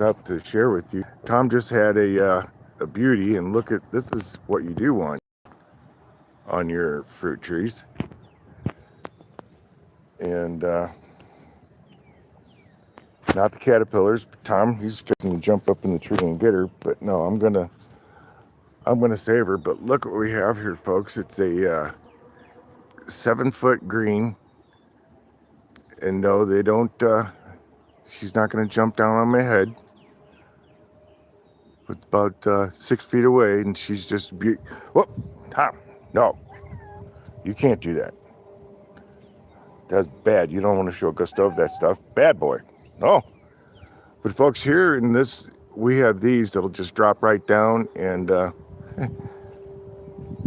up to share with you. Tom just had a beauty, and look at this is what you do want on your fruit trees. And not the caterpillars, but Tom, he's fixing to jump up in the tree and get her. But no, I'm gonna save her. But look what we have here, folks. It's a 7-foot green, and no, they don't. She's not gonna jump down on my head. It's about 6 feet away, and she's just whoop, Tom, no, you can't do that. That's bad. You don't want to show Gustav that stuff. Bad boy. No. But folks, here in this, we have these that'll just drop right down, and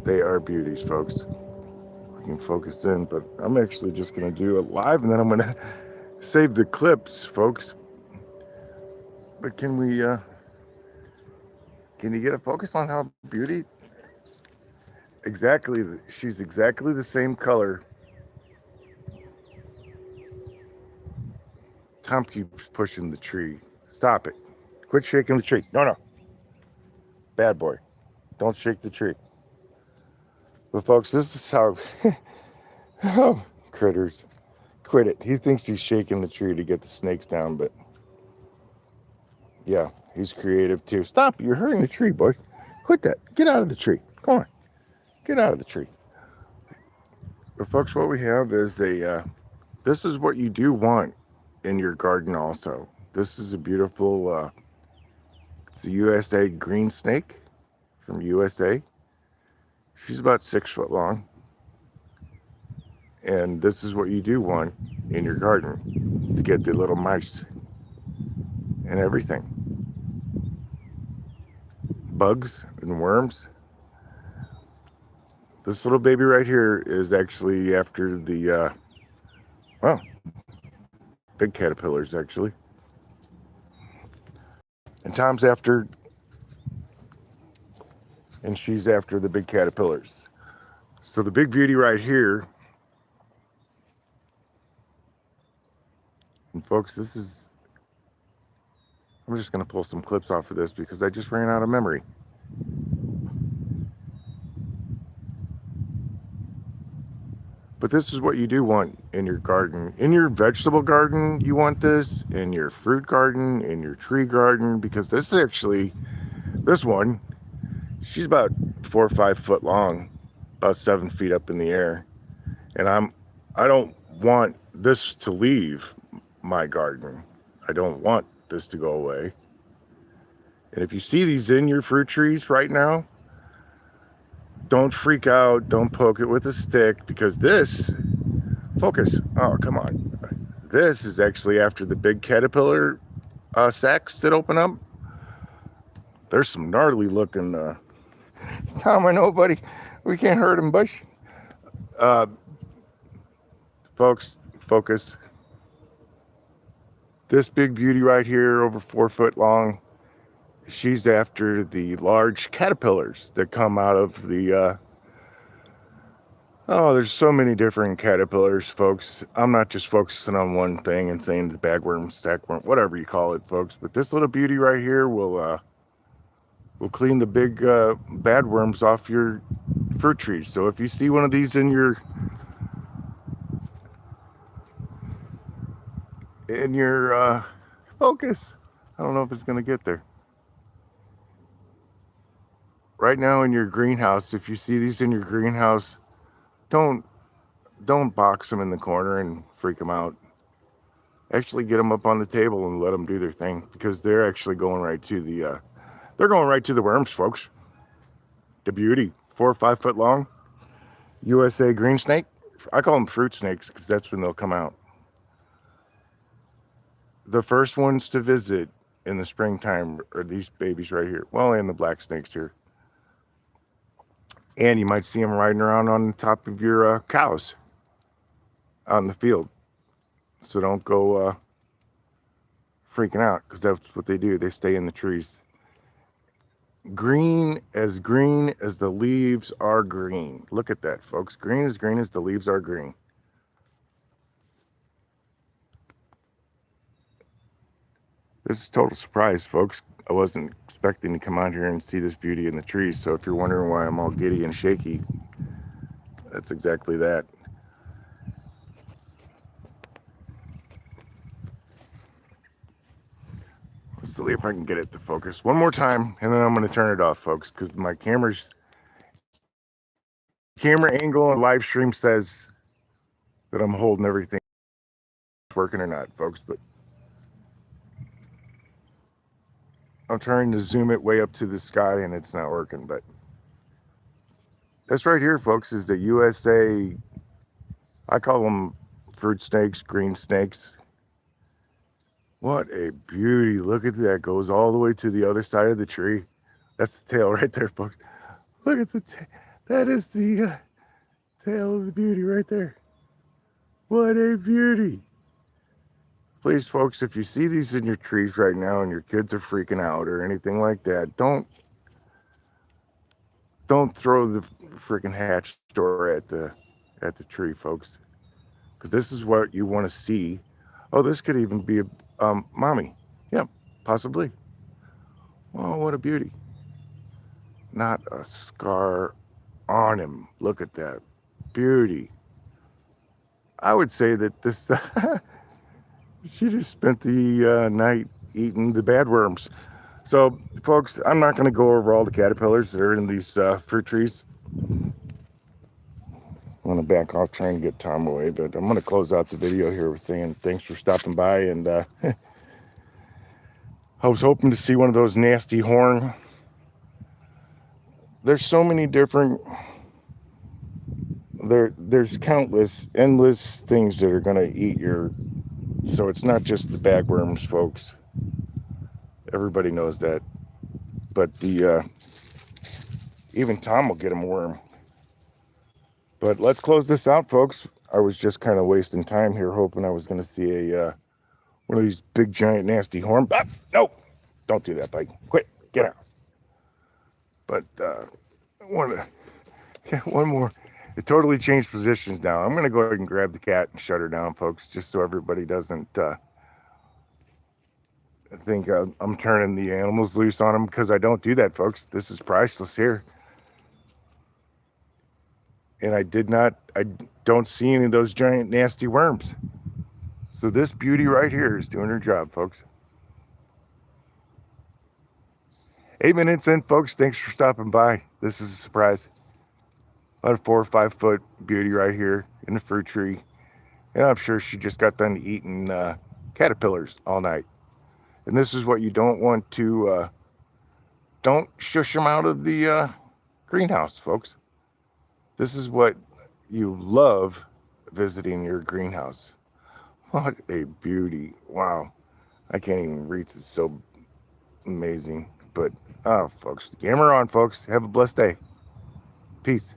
they are beauties, folks. We can focus in, but I'm actually just going to do it live, and then I'm going to save the clips, folks. But can you get a focus on how beauty? Exactly, she's exactly the same color. Tom keeps pushing the tree. Stop it. Quit shaking the tree. No, no. Bad boy. Don't shake the tree. But folks, this is how oh, critters. Quit it. He thinks he's shaking the tree to get the snakes down, but yeah, he's creative too. Stop, you're hurting the tree, boy. Quit that. Get out of the tree. Come on. Get out of the tree. But folks, what we have is this is what you do want in your garden also. This is a beautiful, it's a USA green snake from USA. She's about 6 foot long. And this is what you do want in your garden to get the little mice and everything. Bugs and worms. This little baby right here is actually after the, well, big caterpillars actually. And Tom's after, and she's after the big caterpillars. So the big beauty right here, and folks, this is, I'm just going to pull some clips off of this because I just ran out of memory. But this is what you do want in your garden. In your vegetable garden, you want this. In your fruit garden, in your tree garden, because this is actually, this one, she's about 4 or 5 foot long, about 7 feet up in the air. And I don't want this to leave my garden. I don't want this to go away. And if you see these in your fruit trees right now, don't freak out. Don't poke it with a stick, because this, focus. Oh, come on. This is actually after the big caterpillar sacs that open up. There's some gnarly looking, Tom, I know, buddy. We can't hurt him, Bush. Folks, focus. This big beauty right here, over 4 foot long, she's after the large caterpillars that come out of the, oh, there's so many different caterpillars, folks. I'm not just focusing on one thing and saying the bagworm, sackworm, whatever you call it, folks. But this little beauty right here will clean the big bad worms off your fruit trees. So if you see one of these in your focus, I don't know if it's going to get there. Right now in your greenhouse, if you see these in your greenhouse, don't box them in the corner and freak them out. Actually get them up on the table and let them do their thing, because they're actually going right to the they're going right to the worms, folks. The beauty, 4 or 5 foot long, USA green snake. I call them fruit snakes because that's when they'll come out. The first ones to visit in the springtime are these babies right here. Well, and the black snakes here. And you might see them riding around on the top of your cows out in the field. So don't go freaking out, because that's what they do. They stay in the trees. Green as the leaves are green. Look at that, folks. Green as the leaves are green. This is a total surprise, folks. I wasn't expecting to come out here and see this beauty in the trees. So if you're wondering why I'm all giddy and shaky, that's exactly that. Let's see if I can get it to focus one more time, and then I'm going to turn it off, folks, because my camera angle on live stream says that I'm holding everything working or not, folks. But I'm trying to zoom it way up to the sky, and it's not working. But this right here, folks, is the USA. I call them fruit snakes, green snakes. What a beauty. Look at that. Goes all the way to the other side of the tree. That's the tail right there, folks. Look at the tail. That is the tail of the beauty right there. What a beauty. Please, folks, if you see these in your trees right now and your kids are freaking out or anything like that, don't throw the freaking hatch door at the tree, folks, because this is what you want to see. Oh, this could even be a mommy. Yeah, possibly. Oh, what a beauty. Not a scar on him. Look at that beauty. I would say that this she just spent the night eating the bad worms. So, folks, I'm not going to go over all the caterpillars that are in these fruit trees. I'm going to back off, try and get Tom away, but I'm going to close out the video here with saying thanks for stopping by. And I was hoping to see one of those nasty horn. There's so many different, there's countless, endless things that are going to eat your, so it's not just the bagworms, folks. Everybody knows that. But the even Tom will get him a worm. But let's close this out, folks. I was just kind of wasting time here, hoping I was going to see a one of these big, giant, nasty horn. Ah, no, don't do that, buddy. Quit. Get out. But one more. It totally changed positions now. I'm going to go ahead and grab the cat and shut her down, folks, just so everybody doesn't think I'm turning the animals loose on them, because I don't do that, folks. This is priceless here. And I don't see any of those giant nasty worms. So this beauty right here is doing her job, folks. 8 minutes in, folks. Thanks for stopping by. This is a surprise. About a 4 or 5 foot beauty right here in the fruit tree. And I'm sure she just got done eating caterpillars all night. And this is what you don't want to, don't shush them out of the greenhouse, folks. This is what you love visiting your greenhouse. What a beauty. Wow. I can't even read. It's so amazing. But, folks, camera on, folks. Have a blessed day. Peace.